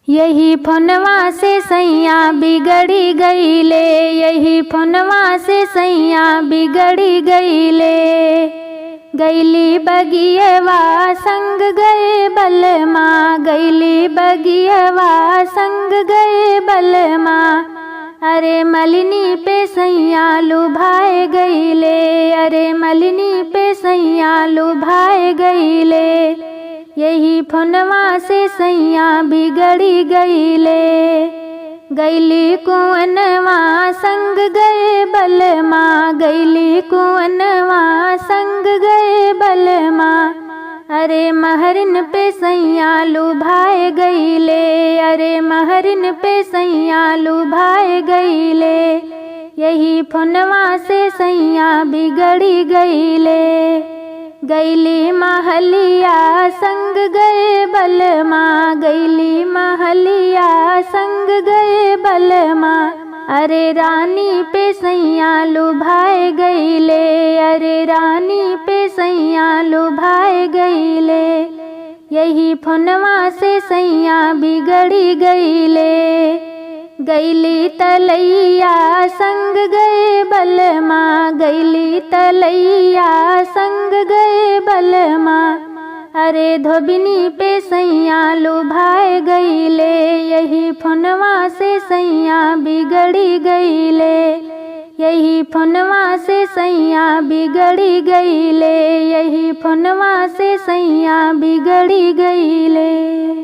यही फोनवा से सैया बिगड़ी गईले, यही फोनवा से सैया बिगड़ी गईले। गईली बगियवा संग गए बलमा, गईली बगियवा संग गए बलमा। अरे मलिनी पे सैया लुभाए गईले, अरे मलिनी पे सैया लुभाए गईले। यही फोनवा से सैया बिगड़ी गईले। गईली कुंवनवा संग गए बलमा, गईली कुंवनवा संग गए बलमा। अरे महरिन पे सैया लुभाए गईले, अरे महरिन पे सैया लुभाए गईले। यही फोनवा से सैया बिगड़ी गईले। गईली महलिया संग गए बलमा, गईली महलिया संग गए बलमा। अरे रानी पे सैया लुभाए गईले, अरे रानी पे सैया लुभाए गईले। यही फोनवा से सैया बिगड़ी गईले। गईली तलैया संग गए बलमा, गईली तलैया संग गए बलमा। अरे धोबिनी पे सैया लुभाए गईले, यही फोनवा से सैया बिगड़ी गईले। यही फोनवा से सैया बिगड़ी गईले, यही फोनवा से सैया बिगड़ी गईले।